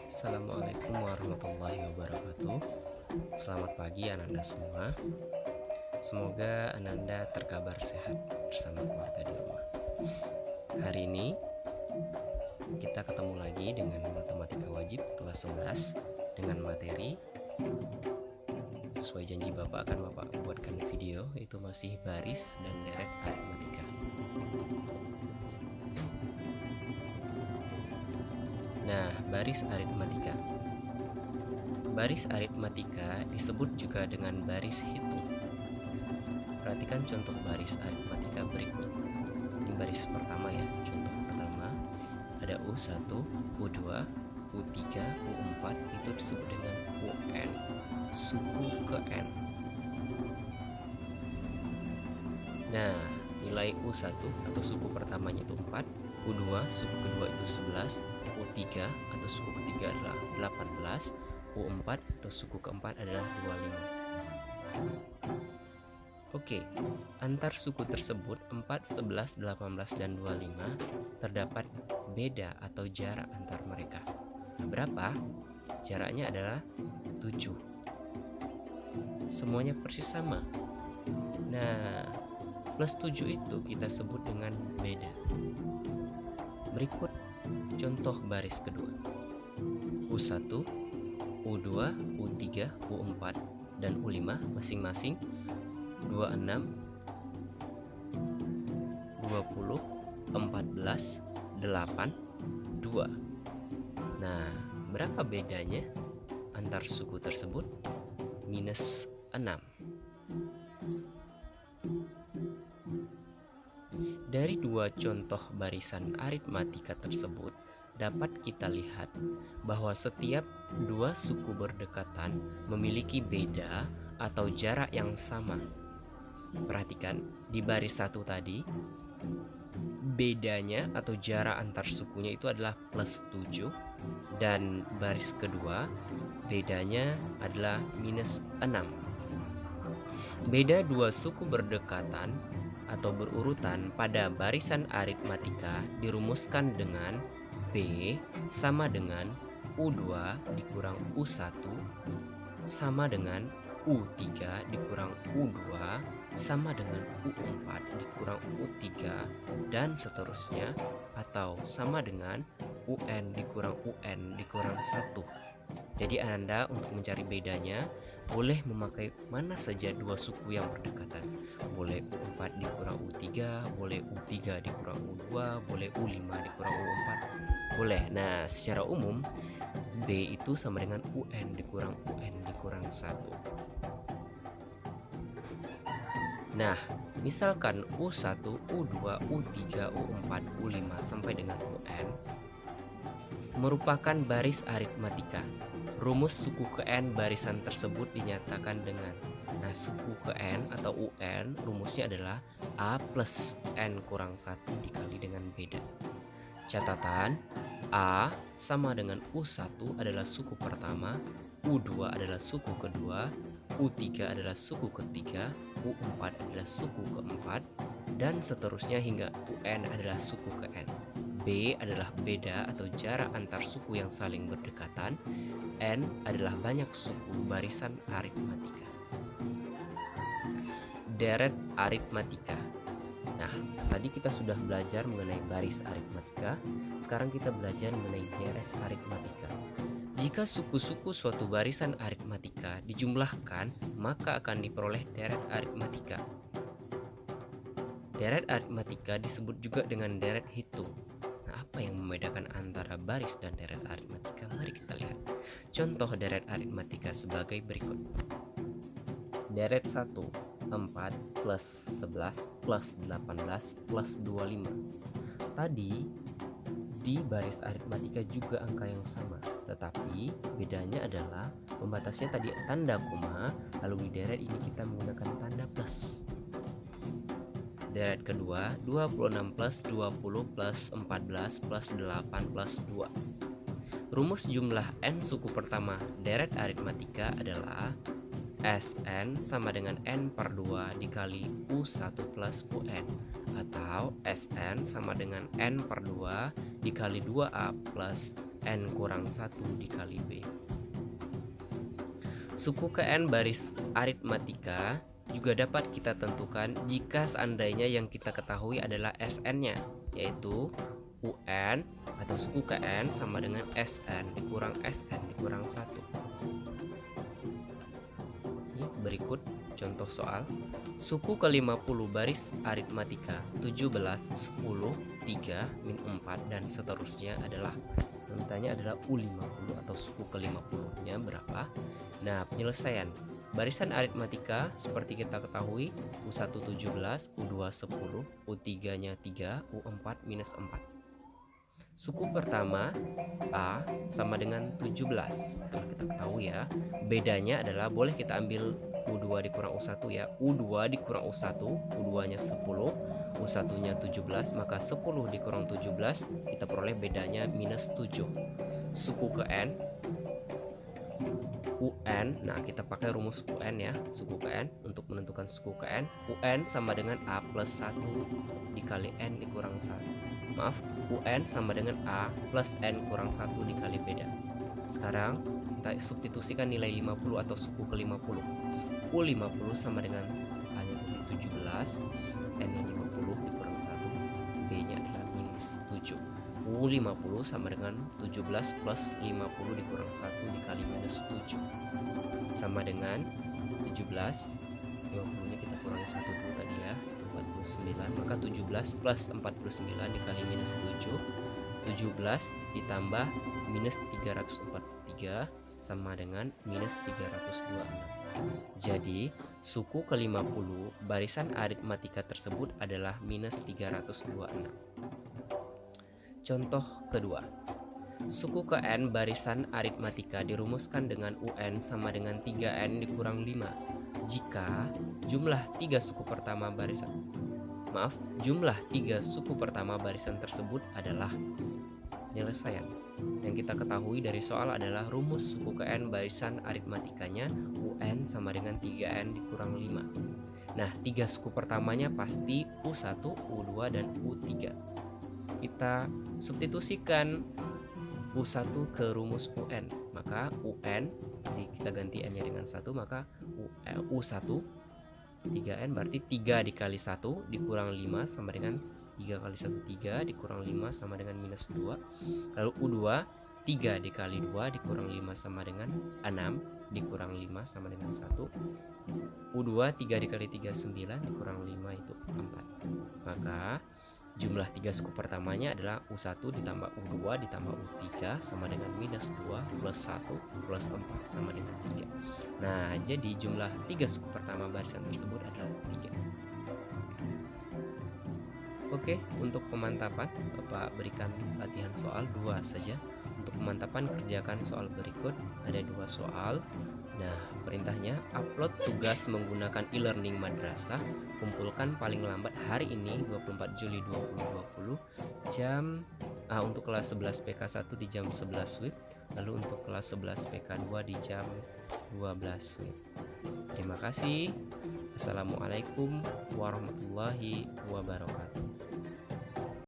Assalamualaikum warahmatullahi wabarakatuh. Selamat pagi Ananda semua. Semoga Ananda terkabar sehat bersama keluarga di rumah. Hari ini kita ketemu lagi dengan matematika wajib kelas 11 dengan materi sesuai janji Bapak akan Bapak buatkan video, itu masih baris dan deret aritmatika. Nah, baris aritmatika. Baris aritmatika disebut juga dengan baris hitung. Perhatikan contoh baris aritmatika berikut. Ini baris pertama ya. Contoh pertama ada U1, U2, U3, U4, itu disebut dengan UN, suku ke N. Nah, nilai U1 atau suku pertamanya itu 4, U2 suku kedua itu 11, U3 atau suku ketiga adalah 18, U4 atau suku keempat adalah 25. Oke, antar suku tersebut 4, 11, 18, dan 25 terdapat beda atau jarak antar mereka. Berapa? Jaraknya adalah 7. Semuanya persis sama. Nah, plus 7 itu kita sebut dengan beda. Berikut contoh baris kedua. U1, U2, U3, U4, dan U5 masing-masing 26, 20, 14, 8, 2. Nah, berapa bedanya antar suku tersebut? Minus 6. Dari dua contoh barisan aritmatika tersebut dapat kita lihat bahwa setiap dua suku berdekatan memiliki beda atau jarak yang sama. Perhatikan di baris satu tadi, bedanya atau jarak antar sukunya itu adalah plus 7, dan baris kedua bedanya adalah minus 6. Beda dua suku berdekatan atau berurutan pada barisan aritmatika dirumuskan dengan B sama dengan U2 dikurang U1 sama dengan U3 dikurang U2 sama dengan U4 dikurang U3 dan seterusnya, atau sama dengan UN dikurang UN dikurang 1. Jadi Anda untuk mencari bedanya boleh memakai mana saja dua suku yang berdekatan. Boleh U4 dikurang U3, boleh U3 dikurang U2, boleh U5 dikurang U4. Boleh. Nah, secara umum B itu sama dengan UN dikurang UN dikurang 1. Nah, misalkan U1, U2, U3, U4, U5 sampai dengan UN merupakan baris aritmatika. Rumus suku ke N barisan tersebut dinyatakan dengan, nah, suku ke N atau UN rumusnya adalah A plus N kurang 1 dikali dengan beda. Catatan, A sama dengan U1 adalah suku pertama, U2 adalah suku kedua, U3 adalah suku ketiga, U4 adalah suku keempat, dan seterusnya hingga UN adalah suku ke N. B adalah beda atau jarak antar suku yang saling berdekatan. N adalah banyak suku barisan aritmatika. Deret aritmatika. Nah, tadi kita sudah belajar mengenai baris aritmatika. Sekarang kita belajar mengenai deret aritmatika. Jika suku-suku suatu barisan aritmatika dijumlahkan, maka akan diperoleh deret aritmatika. Deret aritmatika disebut juga dengan deret hitung. Nah, apa yang membedakan antara baris dan deret aritmatika? Mari kita lihat. Contoh deret aritmatika sebagai berikut. Deret 1, 4 plus 11 plus 18 plus 25. Tadi di baris aritmatika juga angka yang sama, tetapi bedanya adalah pembatasnya tadi tanda koma, lalu di deret ini kita menggunakan tanda plus. Deret kedua 26 plus 20 plus 14 plus 8 plus 2. Rumus jumlah N suku pertama deret aritmatika adalah Sn sama dengan N per 2 dikali U1 plus UN, atau Sn sama dengan N per 2 dikali 2A plus N kurang 1 dikali B. Suku ke N baris aritmatika juga dapat kita tentukan jika seandainya yang kita ketahui adalah Sn-nya, yaitu UN atau suku ke N sama dengan Sn dikurang Sn dikurang 1. Ini berikut contoh soal. Suku ke-50 baris aritmatika 17, 10, 3, min 4 dan seterusnya adalah, ditanya adalah U50 atau suku ke-50 nya berapa. Nah, penyelesaian barisan aritmatika seperti kita ketahui U1 17, U2 10, U3 nya 3, U4 minus 4. Suku pertama A sama dengan 17 telah kita ketahui ya. Bedanya adalah boleh kita ambil U2 dikurang U1 ya. U2 dikurang U1, U2 nya 10, U1 nya 17, maka 10 dikurang 17 kita peroleh bedanya minus 7. Suku ke N UN, nah kita pakai rumus UN ya, suku ke N untuk menentukan suku ke N. UN sama dengan A plus 1 dikali N dikurang 1. Maaf, UN sama dengan A plus N kurang 1 dikali beda. Sekarang kita substitusikan nilai 50 atau suku ke 50. U50 sama dengan A nya 17, N nya 50 dikurang 1, B nya adalah minus 7. U50 sama dengan 17 plus 50 dikurang 1 dikali minus 7 sama dengan 17. 50 nya kita kurangi 1 dulu tadi ya, itu 49, maka 17 plus 49 dikali minus 7, 17 ditambah minus 343 sama dengan minus 326. Jadi suku ke-50 barisan aritmatika tersebut adalah minus 326. Contoh kedua, suku ke N barisan aritmatika dirumuskan dengan UN sama dengan 3N dikurang 5 jika jumlah 3 suku pertama barisan tersebut adalah. Penyelesaian yang kita ketahui dari soal adalah rumus suku ke N barisan aritmatikanya UN sama dengan 3N dikurang 5. Nah, 3 suku pertamanya pasti U1, U2, dan U3. Kita substitusikan U1 ke rumus UN, maka UN kita ganti N nya dengan 1, maka U1 3N berarti 3 dikali 1 dikurang 5 sama dengan 3 kali 1 3 dikurang 5 sama dengan minus 2. Lalu U2 3 dikali 2 dikurang 5 sama dengan 6 dikurang 5 sama dengan 1. U2 3 dikali 3 9 dikurang 5 itu 4. Maka jumlah 3 suku pertamanya adalah U1 ditambah U2 ditambah U3 sama dengan minus 2 plus 1 plus 4 sama dengan 3. Nah, jadi jumlah 3 suku pertama barisan tersebut adalah 3. Oke, untuk pemantapan Bapak berikan latihan soal 2 saja. Untuk pemantapan kerjakan soal berikut, ada 2 soal. Nah, perintahnya upload tugas menggunakan e-learning madrasah, kumpulkan paling lambat hari ini 24 Juli 2020 jam untuk kelas 11 PK1 di jam 11 WIB, lalu untuk kelas 11 PK2 di jam 12 WIB. Terima kasih. Assalamualaikum warahmatullahi wabarakatuh.